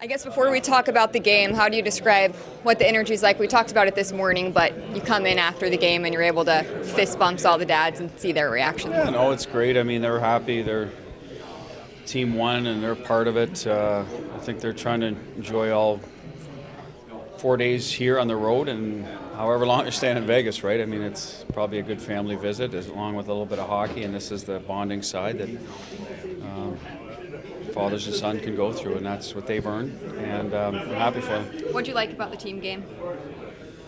I guess before we talk about the game, how do you describe what the energy is like? We talked about it this morning, but you come in after the game and you're able to fist bumps all the dads and see their reaction. Yeah, no, it's great. I mean, they're happy. Their team won and they're part of it. I think they're trying to enjoy all 4 days here on the road and however long they're staying in Vegas, right? I mean, it's probably a good family visit along with a little bit of hockey, and this is the bonding side that fathers and son can go through, and that's what they've earned, and I'm happy for them. What do you like about the team game?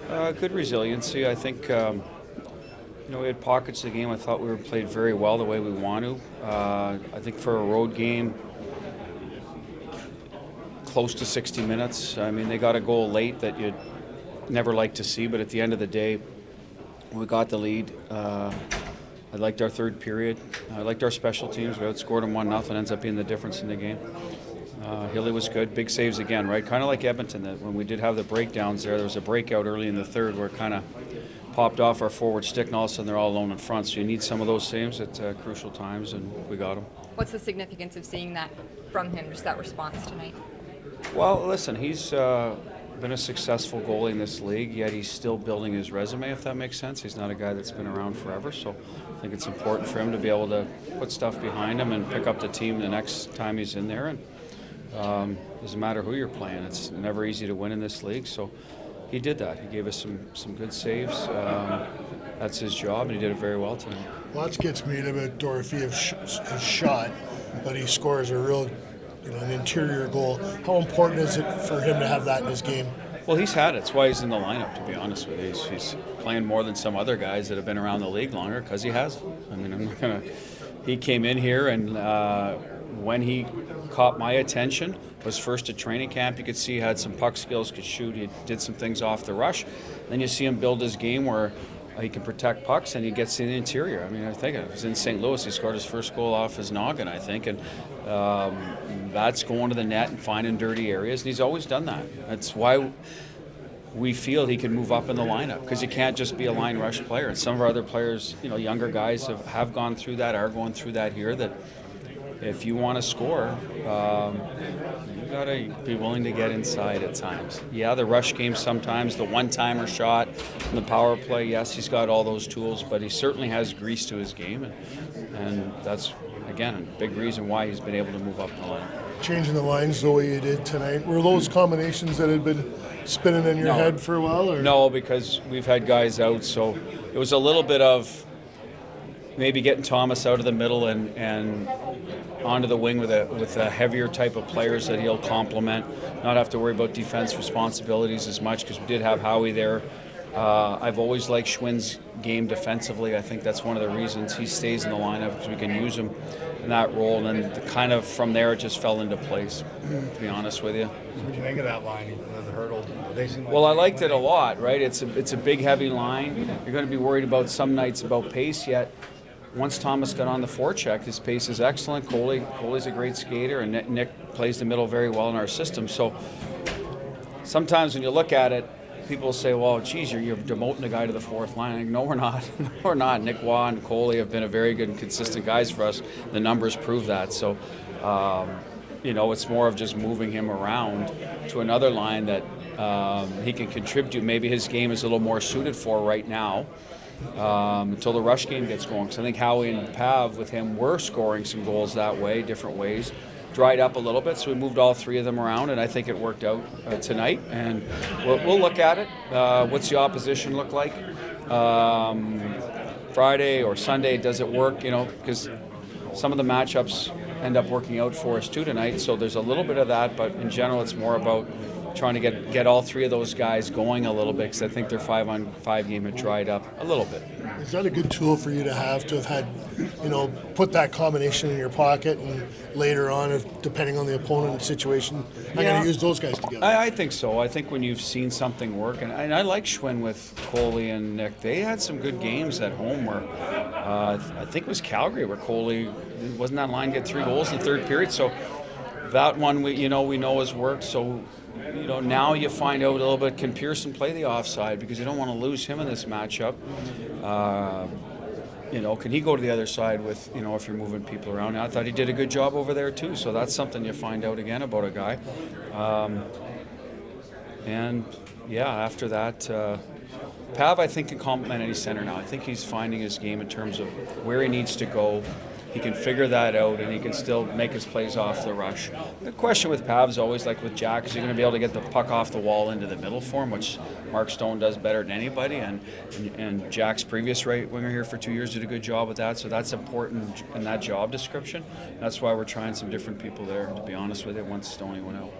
Good resiliency. I think we had pockets of the game I thought we played very well the way we want to. I think for a road game, close to 60 minutes. I mean, they got a goal late that you'd never like to see, but at the end of the day, we got the lead. I liked our third period. I liked our special teams. We outscored them 1-0. Ends up being the difference in the game. Hilly was good. Big saves again, right? Kind of like Edmonton. That when we did have the breakdowns there was a breakout early in the third where it kind of popped off our forward stick, and all of a sudden they're all alone in front. So you need some of those saves at crucial times, and we got them. What's the significance of seeing that from him, just that response tonight? Well, listen, he's been a successful goalie in this league, yet he's still building his resume, if that makes sense. He's not a guy that's been around forever, so I think it's important for him to be able to put stuff behind him and pick up the team the next time he's in there. And doesn't matter who you're playing. It's never easy to win in this league, so he did that. He gave us some good saves. That's his job, and he did it very well tonight. Lots gets made about Dorofeev's shot, but he scores a real, an interior goal. How important is it for him to have that in his game? Well, he's had it. That's why he's in the lineup, to be honest with you. He's playing more than some other guys that have been around the league longer because he has it. I mean, I'm not gonna. He came in here, and when he caught my attention, was first at training camp. You could see he had some puck skills, could shoot. He did some things off the rush. Then you see him build his game where he can protect pucks and he gets in the interior. I mean, I think it was in St. Louis. He scored his first goal off his noggin, I think, and that's going to the net and finding dirty areas. And he's always done that. That's why we feel he can move up in the lineup, because you can't just be a line rush player. And some of our other players, younger guys have gone through that, are going through that here, that if you want to score, you got to be willing to get inside at times. Yeah, the rush game sometimes, the one-timer shot from the power play, yes, he's got all those tools, but he certainly has grease to his game, and that's, again, a big reason why he's been able to move up in the line. Changing the lines the way you did tonight, were those combinations that had been spinning in your head for a while? Or? No, because we've had guys out, so it was a little bit of maybe getting Thomas out of the middle and onto the wing with a heavier type of players that he'll complement, not have to worry about defense responsibilities as much, because we did have Howie there. I've always liked Schwinn's game defensively. I think that's one of the reasons he stays in the lineup, because we can use him in that role, and then kind of from there it just fell into place, to be honest with you. What did you think of that line, the hurdle? Well, I liked it a lot, right? It's a big, heavy line. You're going to be worried about some nights about pace, yet once Thomas got on the forecheck, his pace is excellent. Coley's a great skater, and Nick plays the middle very well in our system. So sometimes when you look at it, people say, well, geez, you're demoting a guy to the fourth line. Like, no, we're not. No, we're not. Nick Waugh and Coley have been a very good and consistent guys for us. The numbers prove that. So, it's more of just moving him around to another line that he can contribute. Maybe his game is a little more suited for right now. Until the rush game gets going. Because I think Howie and Pav with him were scoring some goals that way, different ways. Dried up a little bit, so we moved all three of them around, and I think it worked out tonight. And we'll look at it. What's the opposition look like? Friday or Sunday, does it work? Because some of the matchups end up working out for us too tonight, so there's a little bit of that, but in general it's more about trying to get all three of those guys going a little bit, because I think their 5-on-5 game had dried up a little bit. Is that a good tool for you to have had, put that combination in your pocket, and later on, depending on the opponent and situation, I'm going to use those guys together? I think so. I think when you've seen something work, and I like Schwinn with Coley and Nick, they had some good games at home where I think it was Calgary where Coley wasn't that line get 3 goals in the third period. So that one we know has worked. So now you find out a little bit, can Pearson play the offside, because you don't want to lose him in this matchup. can he go to the other side with, if you're moving people around? And I thought he did a good job over there too. So that's something you find out again about a guy. And yeah, after that, Pav, I think, can complement any center now. I think he's finding his game in terms of where he needs to go. He can figure that out, and he can still make his plays off the rush. The question with Pav is always like with Jack, is he going to be able to get the puck off the wall into the middle for him, which Mark Stone does better than anybody, and Jack's previous right winger here for 2 years did a good job with that, so that's important in that job description. That's why we're trying some different people there, to be honest with you, once Stoney went out.